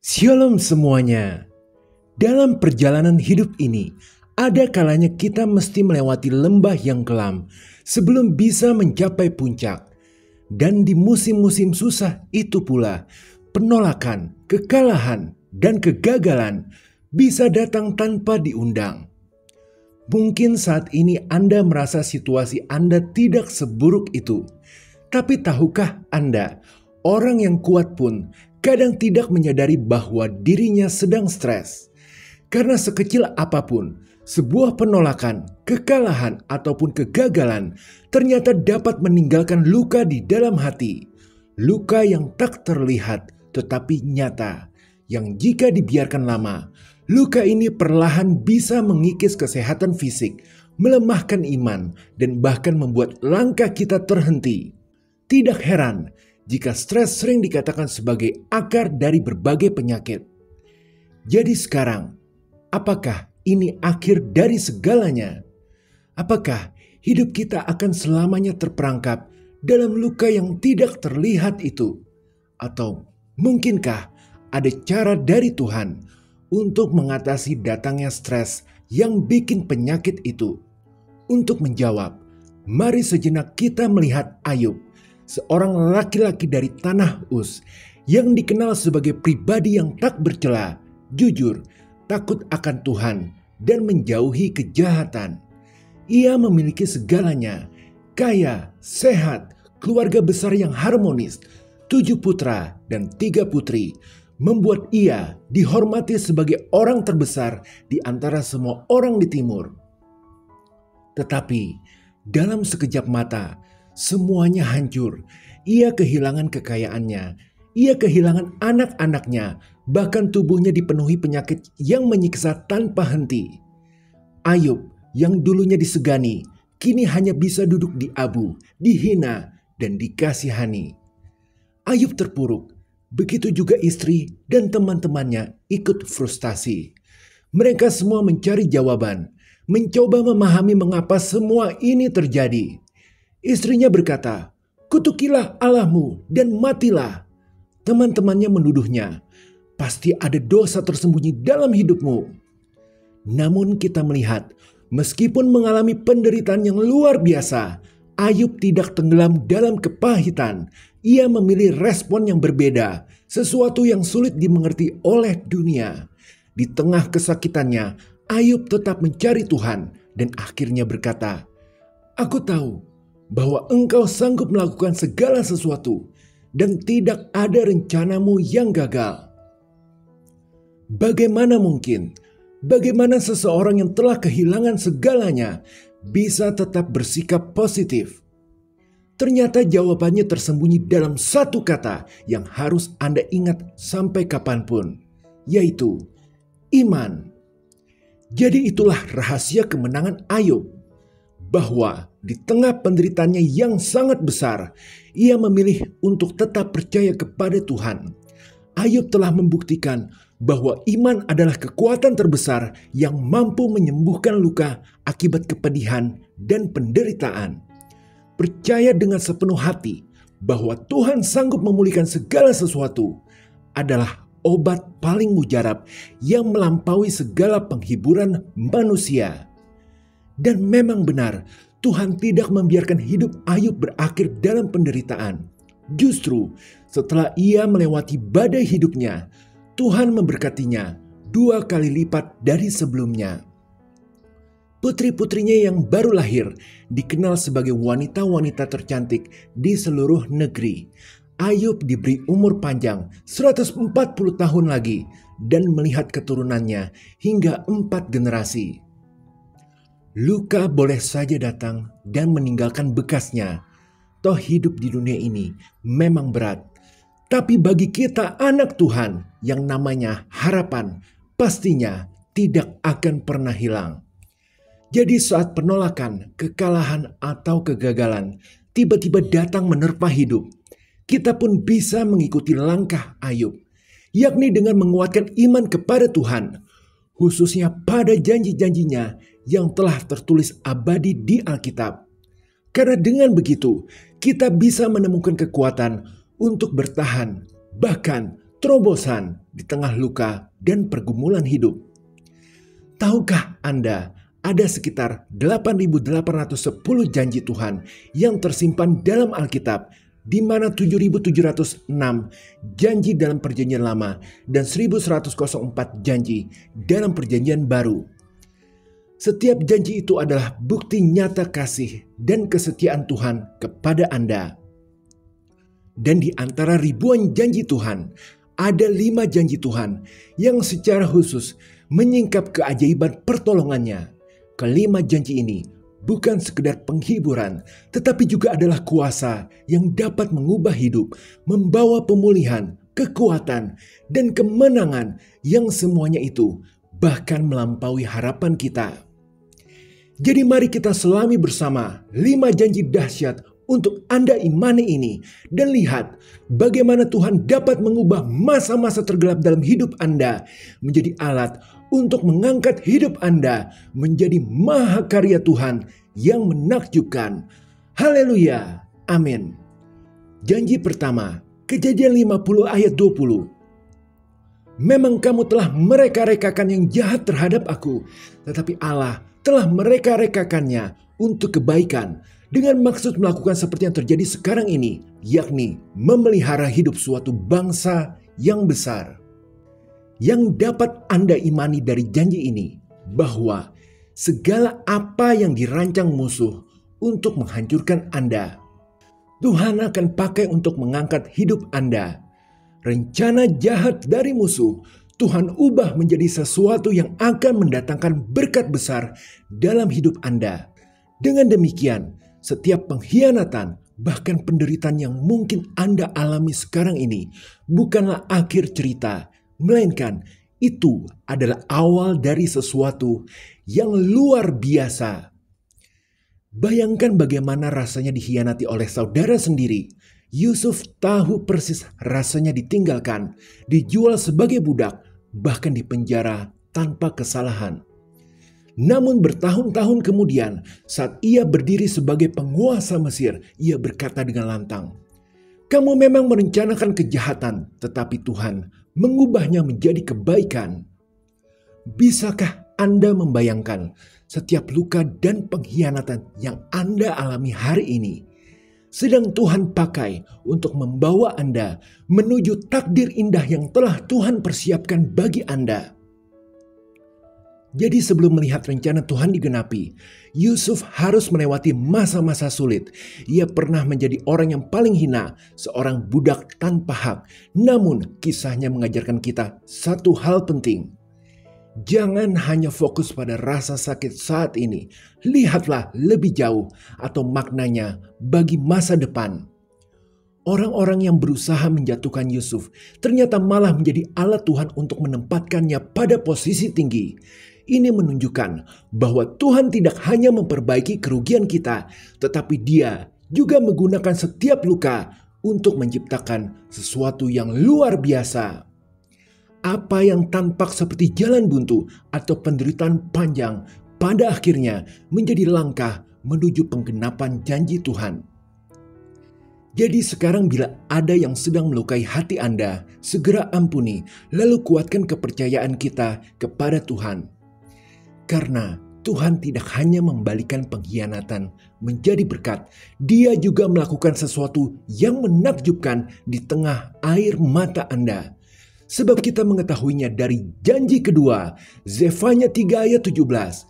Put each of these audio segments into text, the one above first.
Shalom semuanya. Dalam perjalanan hidup ini, ada kalanya kita mesti melewati lembah yang kelam sebelum bisa mencapai puncak. Dan di musim-musim susah itu pula, penolakan, kekalahan, dan kegagalan bisa datang tanpa diundang. Mungkin saat ini Anda merasa situasi Anda tidak seburuk itu. Tapi tahukah Anda, orang yang kuat pun kadang tidak menyadari bahwa dirinya sedang stres. Karena sekecil apapun, sebuah penolakan, kekalahan, ataupun kegagalan ternyata dapat meninggalkan luka di dalam hati. Luka yang tak terlihat tetapi nyata, yang jika dibiarkan lama, luka ini perlahan bisa mengikis kesehatan fisik, melemahkan iman, dan bahkan membuat langkah kita terhenti. Tidak heran jika stres sering dikatakan sebagai akar dari berbagai penyakit. Jadi sekarang, apakah ini akhir dari segalanya? Apakah hidup kita akan selamanya terperangkap dalam luka yang tidak terlihat itu? Atau mungkinkah ada cara dari Tuhan untuk mengatasi datangnya stres yang bikin penyakit itu? Untuk menjawab, mari sejenak kita melihat Ayub, seorang laki-laki dari tanah Uz yang dikenal sebagai pribadi yang tak bercela, jujur, takut akan Tuhan, dan menjauhi kejahatan. Ia memiliki segalanya, kaya, sehat, keluarga besar yang harmonis, 7 putra dan 3 putri, membuat ia dihormati sebagai orang terbesar di antara semua orang di timur. Tetapi dalam sekejap mata, semuanya hancur. Ia kehilangan kekayaannya, ia kehilangan anak-anaknya, bahkan tubuhnya dipenuhi penyakit yang menyiksa tanpa henti. Ayub yang dulunya disegani, kini hanya bisa duduk di abu, dihina, dan dikasihani. Ayub terpuruk, begitu juga istri dan teman-temannya ikut frustasi. Mereka semua mencari jawaban, mencoba memahami mengapa semua ini terjadi. Istrinya berkata, "Kutukilah Allahmu dan matilah." Teman-temannya menuduhnya, "Pasti ada dosa tersembunyi dalam hidupmu." Namun kita melihat, meskipun mengalami penderitaan yang luar biasa, Ayub tidak tenggelam dalam kepahitan. Ia memilih respon yang berbeda, sesuatu yang sulit dimengerti oleh dunia. Di tengah kesakitannya, Ayub tetap mencari Tuhan dan akhirnya berkata, "Aku tahu bahwa Engkau sanggup melakukan segala sesuatu dan tidak ada rencanamu yang gagal." Bagaimana mungkin? Bagaimana seseorang yang telah kehilangan segalanya bisa tetap bersikap positif? Ternyata jawabannya tersembunyi dalam satu kata yang harus Anda ingat sampai kapanpun, yaitu iman. Jadi itulah rahasia kemenangan Ayub, bahwa di tengah penderitaannya yang sangat besar, ia memilih untuk tetap percaya kepada Tuhan. Ayub telah membuktikan bahwa iman adalah kekuatan terbesar yang mampu menyembuhkan luka akibat kepedihan dan penderitaan. Percaya dengan sepenuh hati bahwa Tuhan sanggup memulihkan segala sesuatu adalah obat paling mujarab yang melampaui segala penghiburan manusia. Dan memang benar, Tuhan tidak membiarkan hidup Ayub berakhir dalam penderitaan. Justru setelah ia melewati badai hidupnya, Tuhan memberkatinya 2 kali lipat dari sebelumnya. Putri-putrinya yang baru lahir dikenal sebagai wanita-wanita tercantik di seluruh negeri. Ayub diberi umur panjang 140 tahun lagi dan melihat keturunannya hingga 4 generasi. Luka boleh saja datang dan meninggalkan bekasnya. Toh hidup di dunia ini memang berat. Tapi bagi kita anak Tuhan yang namanya harapan, pastinya tidak akan pernah hilang. Jadi saat penolakan, kekalahan, atau kegagalan tiba-tiba datang menerpa hidup, kita pun bisa mengikuti langkah Ayub, yakni dengan menguatkan iman kepada Tuhan, khususnya pada janji-janjinya yang telah tertulis abadi di Alkitab. Karena dengan begitu, kita bisa menemukan kekuatan untuk bertahan, bahkan terobosan di tengah luka dan pergumulan hidup. Tahukah Anda, ada sekitar 8.810 janji Tuhan yang tersimpan dalam Alkitab, di mana 7.706 janji dalam Perjanjian Lama dan 1.104 janji dalam Perjanjian Baru. Setiap janji itu adalah bukti nyata kasih dan kesetiaan Tuhan kepada Anda. Dan di antara ribuan janji Tuhan, ada 5 janji Tuhan yang secara khusus menyingkap keajaiban pertolongannya. Kelima janji ini bukan sekedar penghiburan, tetapi juga adalah kuasa yang dapat mengubah hidup, membawa pemulihan, kekuatan, dan kemenangan yang semuanya itu bahkan melampaui harapan kita. Jadi mari kita selami bersama 5 janji dahsyat untuk Anda imani ini dan lihat bagaimana Tuhan dapat mengubah masa-masa tergelap dalam hidup Anda menjadi alat untuk mengangkat hidup Anda menjadi mahakarya Tuhan yang menakjubkan. Haleluya. Amin. Janji pertama, Kejadian 50 ayat 20. Memang kamu telah mereka-rekakan yang jahat terhadap aku, tetapi Allah telah mereka-rekakannya untuk kebaikan, dengan maksud melakukan seperti yang terjadi sekarang ini, yakni memelihara hidup suatu bangsa yang besar. Yang dapat Anda imani dari janji ini, bahwa segala apa yang dirancang musuh untuk menghancurkan Anda, Tuhan akan pakai untuk mengangkat hidup Anda. Rencana jahat dari musuh Tuhan ubah menjadi sesuatu yang akan mendatangkan berkat besar dalam hidup Anda. Dengan demikian, setiap pengkhianatan, bahkan penderitaan yang mungkin Anda alami sekarang ini, bukanlah akhir cerita, melainkan itu adalah awal dari sesuatu yang luar biasa. Bayangkan bagaimana rasanya dikhianati oleh saudara sendiri. Yusuf tahu persis rasanya ditinggalkan, dijual sebagai budak, bahkan dipenjara tanpa kesalahan. Namun bertahun-tahun kemudian, saat ia berdiri sebagai penguasa Mesir, ia berkata dengan lantang, "Kamu memang merencanakan kejahatan, tetapi Tuhan mengubahnya menjadi kebaikan." Bisakah Anda membayangkan setiap luka dan pengkhianatan yang Anda alami hari ini sedang Tuhan pakai untuk membawa Anda menuju takdir indah yang telah Tuhan persiapkan bagi Anda? Jadi sebelum melihat rencana Tuhan digenapi, Yusuf harus melewati masa-masa sulit. Ia pernah menjadi orang yang paling hina, seorang budak tanpa hak. Namun kisahnya mengajarkan kita satu hal penting. Jangan hanya fokus pada rasa sakit saat ini. Lihatlah lebih jauh atau maknanya bagi masa depan. Orang-orang yang berusaha menjatuhkan Yusuf ternyata malah menjadi alat Tuhan untuk menempatkannya pada posisi tinggi. Ini menunjukkan bahwa Tuhan tidak hanya memperbaiki kerugian kita, tetapi Dia juga menggunakan setiap luka untuk menciptakan sesuatu yang luar biasa. Apa yang tampak seperti jalan buntu atau penderitaan panjang pada akhirnya menjadi langkah menuju penggenapan janji Tuhan. Jadi sekarang bila ada yang sedang melukai hati Anda, segera ampuni, lalu kuatkan kepercayaan kita kepada Tuhan. Karena Tuhan tidak hanya membalikan pengkhianatan menjadi berkat, Dia juga melakukan sesuatu yang menakjubkan di tengah air mata Anda. Sebab kita mengetahuinya dari janji kedua, Zefanya 3 ayat 17.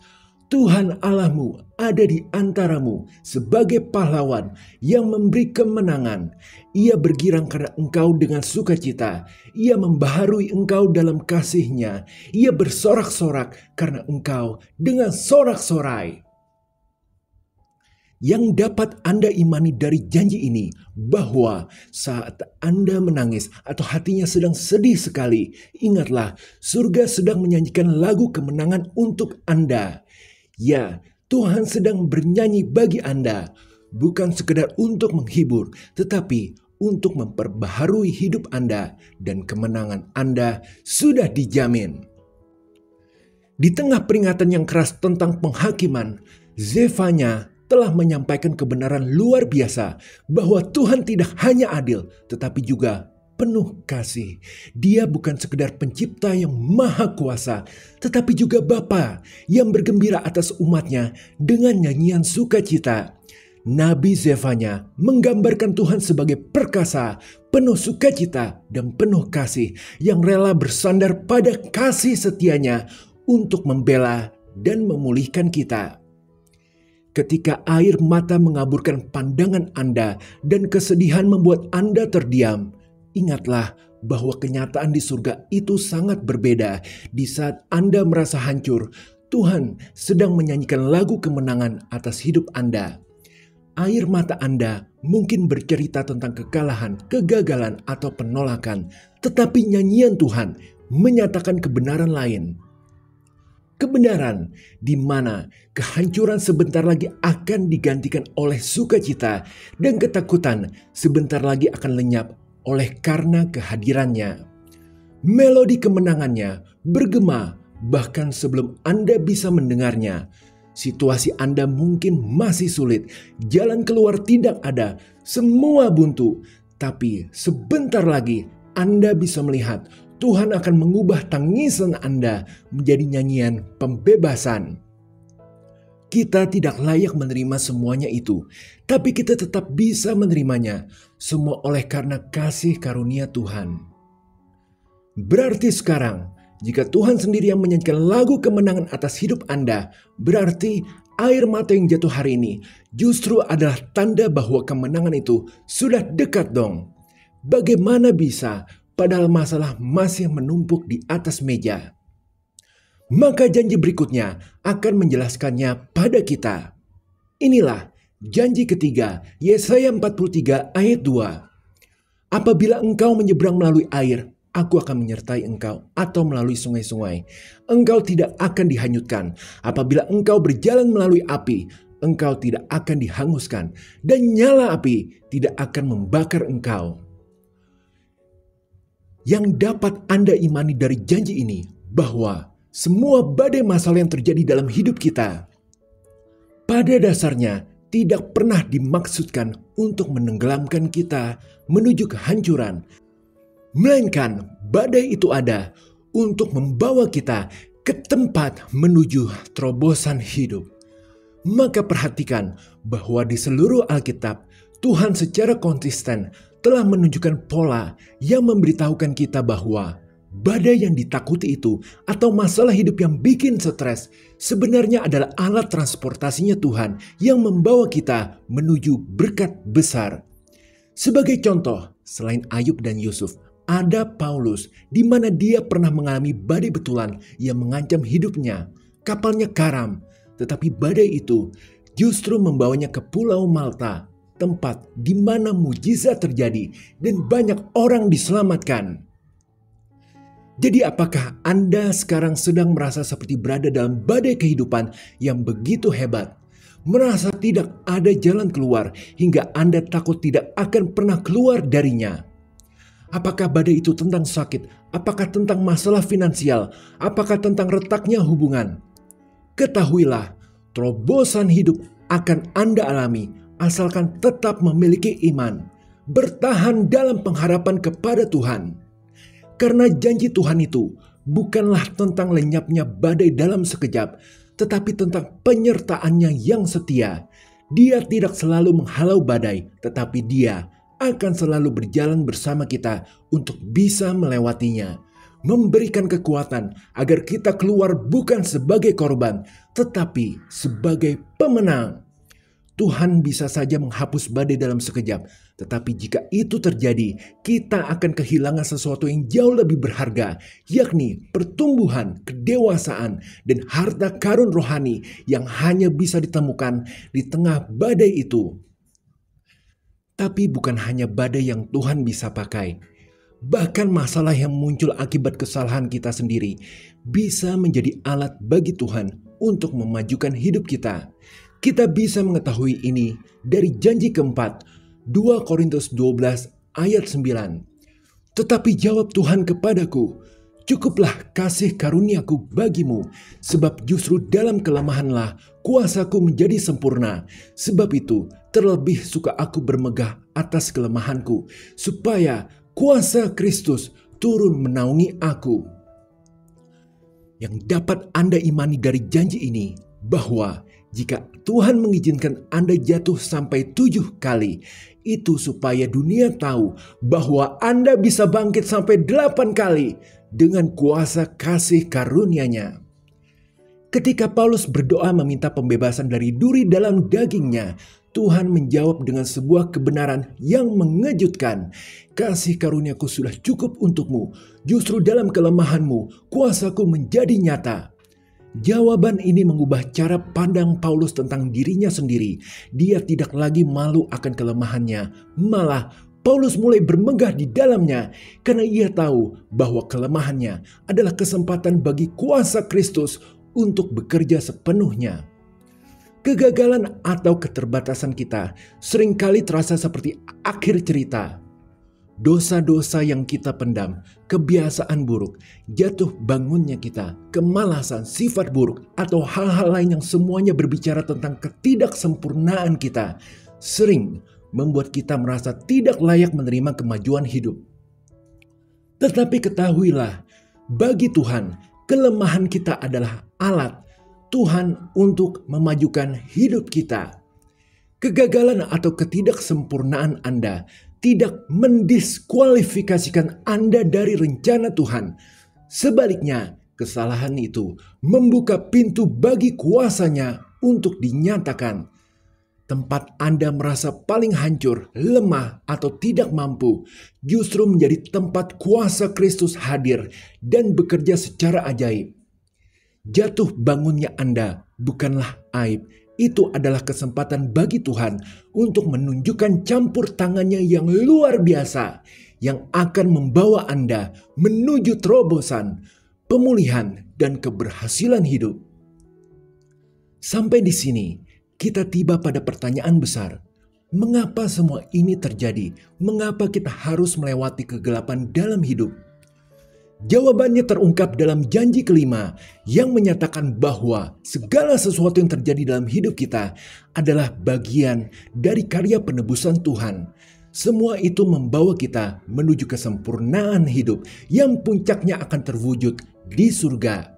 Tuhan Allahmu ada di antaramu sebagai pahlawan yang memberi kemenangan. Ia bergirang karena engkau dengan sukacita. Ia membaharui engkau dalam kasih-Nya. Ia bersorak-sorak karena engkau dengan sorak-sorai. Yang dapat Anda imani dari janji ini, bahwa saat Anda menangis atau hatinya sedang sedih sekali, ingatlah surga sedang menyanyikan lagu kemenangan untuk Anda. Ya, Tuhan sedang bernyanyi bagi Anda, bukan sekedar untuk menghibur, tetapi untuk memperbaharui hidup Anda, dan kemenangan Anda sudah dijamin. Di tengah peringatan yang keras tentang penghakiman, Zefanya telah menyampaikan kebenaran luar biasa bahwa Tuhan tidak hanya adil, tetapi juga penuh kasih. Dia bukan sekedar pencipta yang maha kuasa, tetapi juga Bapa yang bergembira atas umatnya dengan nyanyian sukacita. Nabi Zefanya menggambarkan Tuhan sebagai perkasa, penuh sukacita dan penuh kasih, yang rela bersandar pada kasih setianya untuk membela dan memulihkan kita. Ketika air mata mengaburkan pandangan Anda dan kesedihan membuat Anda terdiam, ingatlah bahwa kenyataan di surga itu sangat berbeda. Di saat Anda merasa hancur, Tuhan sedang menyanyikan lagu kemenangan atas hidup Anda. Air mata Anda mungkin bercerita tentang kekalahan, kegagalan, atau penolakan, tetapi nyanyian Tuhan menyatakan kebenaran lain. Kebenaran di mana kehancuran sebentar lagi akan digantikan oleh sukacita dan ketakutan sebentar lagi akan lenyap oleh karena kehadirannya. Melodi kemenangannya bergema bahkan sebelum Anda bisa mendengarnya. Situasi Anda mungkin masih sulit, jalan keluar tidak ada, semua buntu. Tapi sebentar lagi Anda bisa melihat Tuhan akan mengubah tangisan Anda menjadi nyanyian pembebasan. Kita tidak layak menerima semuanya itu, tapi kita tetap bisa menerimanya. Semua oleh karena kasih karunia Tuhan. Berarti sekarang, jika Tuhan sendiri yang menyanyikan lagu kemenangan atas hidup Anda, berarti air mata yang jatuh hari ini justru adalah tanda bahwa kemenangan itu sudah dekat dong. Bagaimana bisa, padahal masalah masih menumpuk di atas meja? Maka janji berikutnya akan menjelaskannya pada kita. Inilah janji ketiga, Yesaya 43 ayat 2. Apabila engkau menyeberang melalui air, aku akan menyertai engkau, atau melalui sungai-sungai, engkau tidak akan dihanyutkan. Apabila engkau berjalan melalui api, engkau tidak akan dihanguskan, dan nyala api tidak akan membakar engkau. Yang dapat Anda imani dari janji ini, bahwa semua badai masalah yang terjadi dalam hidup kita, pada dasarnya tidak pernah dimaksudkan untuk menenggelamkan kita menuju kehancuran, melainkan badai itu ada untuk membawa kita ke tempat menuju terobosan hidup. Maka perhatikan bahwa di seluruh Alkitab, Tuhan secara konsisten telah menunjukkan pola yang memberitahukan kita bahwa badai yang ditakuti itu atau masalah hidup yang bikin stres sebenarnya adalah alat transportasinya Tuhan yang membawa kita menuju berkat besar. Sebagai contoh, selain Ayub dan Yusuf, ada Paulus di mana dia pernah mengalami badai betulan yang mengancam hidupnya. Kapalnya karam, tetapi badai itu justru membawanya ke Pulau Malta, tempat di mana mujizat terjadi dan banyak orang diselamatkan. Jadi apakah Anda sekarang sedang merasa seperti berada dalam badai kehidupan yang begitu hebat? Merasa tidak ada jalan keluar hingga Anda takut tidak akan pernah keluar darinya? Apakah badai itu tentang sakit? Apakah tentang masalah finansial? Apakah tentang retaknya hubungan? Ketahuilah, terobosan hidup akan Anda alami asalkan tetap memiliki iman, bertahan dalam pengharapan kepada Tuhan. Karena janji Tuhan itu bukanlah tentang lenyapnya badai dalam sekejap, tetapi tentang penyertaannya yang setia. Dia tidak selalu menghalau badai, tetapi Dia akan selalu berjalan bersama kita untuk bisa melewatinya, memberikan kekuatan agar kita keluar bukan sebagai korban, tetapi sebagai pemenang. Tuhan bisa saja menghapus badai dalam sekejap, tetapi jika itu terjadi, kita akan kehilangan sesuatu yang jauh lebih berharga, yakni pertumbuhan, kedewasaan, dan harta karun rohani yang hanya bisa ditemukan di tengah badai itu. Tapi bukan hanya badai yang Tuhan bisa pakai. Bahkan masalah yang muncul akibat kesalahan kita sendiri bisa menjadi alat bagi Tuhan untuk memajukan hidup kita. Kita bisa mengetahui ini dari janji keempat, 2 Korintus 12 ayat 9. Tetapi jawab Tuhan kepadaku, cukuplah kasih karuniaku bagimu, sebab justru dalam kelemahanlah kuasaku menjadi sempurna. Sebab itu terlebih suka aku bermegah atas kelemahanku, supaya kuasa Kristus turun menaungi aku. Yang dapat Anda imani dari janji ini bahwa jika Tuhan mengizinkan Anda jatuh sampai 7 kali, itu supaya dunia tahu bahwa Anda bisa bangkit sampai 8 kali dengan kuasa kasih karunia-Nya. Ketika Paulus berdoa meminta pembebasan dari duri dalam dagingnya, Tuhan menjawab dengan sebuah kebenaran yang mengejutkan. Kasih karuniaku sudah cukup untukmu, justru dalam kelemahanmu, kuasaku menjadi nyata. Jawaban ini mengubah cara pandang Paulus tentang dirinya sendiri. Dia tidak lagi malu akan kelemahannya, malah Paulus mulai bermegah di dalamnya karena ia tahu bahwa kelemahannya adalah kesempatan bagi kuasa Kristus untuk bekerja sepenuhnya. Kegagalan atau keterbatasan kita seringkali terasa seperti akhir cerita. Dosa-dosa yang kita pendam, kebiasaan buruk, jatuh bangunnya kita, kemalasan, sifat buruk, atau hal-hal lain yang semuanya berbicara tentang ketidaksempurnaan kita, sering membuat kita merasa tidak layak menerima kemajuan hidup. Tetapi ketahuilah, bagi Tuhan, kelemahan kita adalah alat Tuhan untuk memajukan hidup kita. Kegagalan atau ketidaksempurnaan Anda tidak mendiskualifikasikan Anda dari rencana Tuhan. Sebaliknya, kesalahan itu membuka pintu bagi kuasa-Nya untuk dinyatakan. Tempat Anda merasa paling hancur, lemah, atau tidak mampu, justru menjadi tempat kuasa Kristus hadir dan bekerja secara ajaib. Jatuh bangunnya Anda bukanlah aib, itu adalah kesempatan bagi Tuhan untuk menunjukkan campur tangannya yang luar biasa, yang akan membawa Anda menuju terobosan, pemulihan, dan keberhasilan hidup. Sampai di sini, kita tiba pada pertanyaan besar. Mengapa semua ini terjadi? Mengapa kita harus melewati kegelapan dalam hidup? Jawabannya terungkap dalam janji kelima yang menyatakan bahwa segala sesuatu yang terjadi dalam hidup kita adalah bagian dari karya penebusan Tuhan. Semua itu membawa kita menuju kesempurnaan hidup yang puncaknya akan terwujud di surga.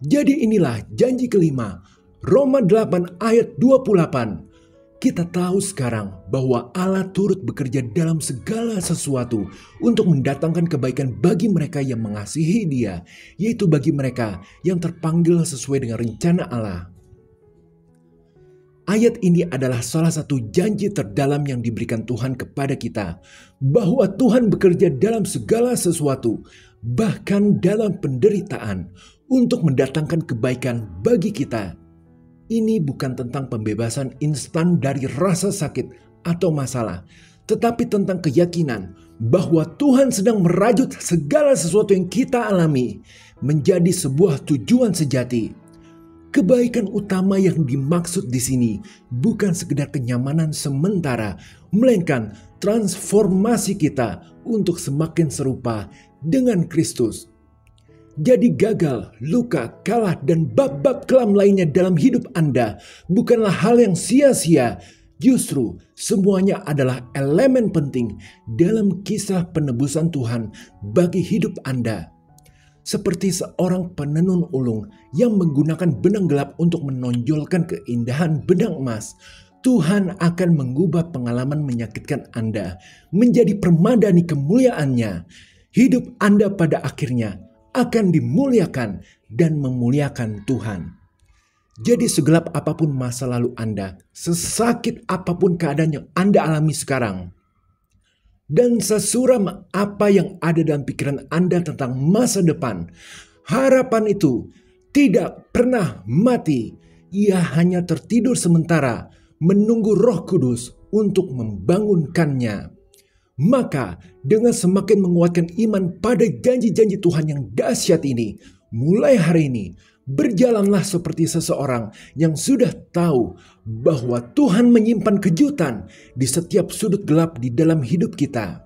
Jadi inilah janji kelima, Roma 8 ayat 28. Kita tahu sekarang bahwa Allah turut bekerja dalam segala sesuatu untuk mendatangkan kebaikan bagi mereka yang mengasihi Dia, yaitu bagi mereka yang terpanggil sesuai dengan rencana Allah. Ayat ini adalah salah satu janji terdalam yang diberikan Tuhan kepada kita, bahwa Tuhan bekerja dalam segala sesuatu, bahkan dalam penderitaan, untuk mendatangkan kebaikan bagi kita. Ini bukan tentang pembebasan instan dari rasa sakit atau masalah, tetapi tentang keyakinan bahwa Tuhan sedang merajut segala sesuatu yang kita alami menjadi sebuah tujuan sejati. Kebaikan utama yang dimaksud di sini bukan sekedar kenyamanan sementara, melainkan transformasi kita untuk semakin serupa dengan Kristus. Jadi gagal, luka, kalah, dan bab-bab kelam lainnya dalam hidup Anda bukanlah hal yang sia-sia. Justru semuanya adalah elemen penting dalam kisah penebusan Tuhan bagi hidup Anda. Seperti seorang penenun ulung yang menggunakan benang gelap untuk menonjolkan keindahan benang emas, Tuhan akan mengubah pengalaman menyakitkan Anda menjadi permadani kemuliaan-Nya. Hidup Anda pada akhirnya akan dimuliakan dan memuliakan Tuhan. Jadi segelap apapun masa lalu Anda, sesakit apapun keadaan yang Anda alami sekarang, dan sesuram apa yang ada dalam pikiran Anda tentang masa depan, harapan itu tidak pernah mati. Ia hanya tertidur sementara, menunggu Roh Kudus untuk membangunkannya. Maka dengan semakin menguatkan iman pada janji-janji Tuhan yang dahsyat ini, mulai hari ini berjalanlah seperti seseorang yang sudah tahu bahwa Tuhan menyimpan kejutan di setiap sudut gelap di dalam hidup kita.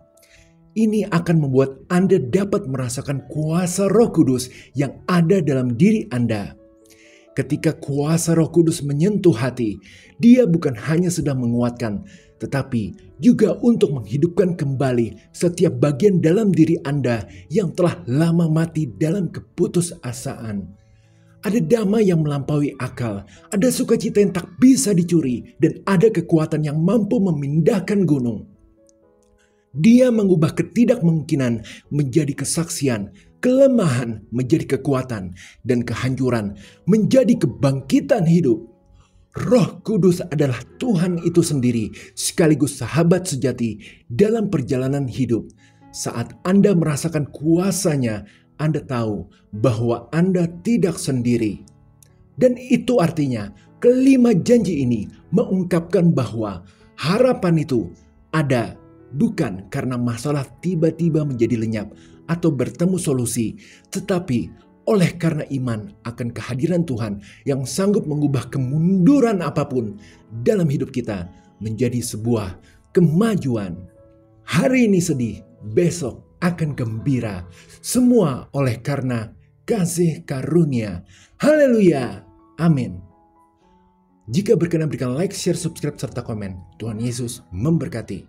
Ini akan membuat Anda dapat merasakan kuasa Roh Kudus yang ada dalam diri Anda. Ketika kuasa Roh Kudus menyentuh hati, Dia bukan hanya sedang menguatkan, tetapi juga untuk menghidupkan kembali setiap bagian dalam diri Anda yang telah lama mati dalam keputusasaan. Ada damai yang melampaui akal, ada sukacita yang tak bisa dicuri, dan ada kekuatan yang mampu memindahkan gunung. Dia mengubah ketidakmungkinan menjadi kesaksian, kelemahan menjadi kekuatan, dan kehancuran menjadi kebangkitan hidup. Roh Kudus adalah Tuhan itu sendiri, sekaligus sahabat sejati dalam perjalanan hidup. Saat Anda merasakan kuasanya, Anda tahu bahwa Anda tidak sendiri. Dan itu artinya kelima janji ini mengungkapkan bahwa harapan itu ada bukan karena masalah tiba-tiba menjadi lenyap atau bertemu solusi, tetapi oleh karena iman akan kehadiran Tuhan yang sanggup mengubah kemunduran apapun dalam hidup kita menjadi sebuah kemajuan. Hari ini sedih, besok akan gembira. Semua oleh karena kasih karunia. Haleluya. Amin. Jika berkenan berikan like, share, subscribe, serta komen. Tuhan Yesus memberkati.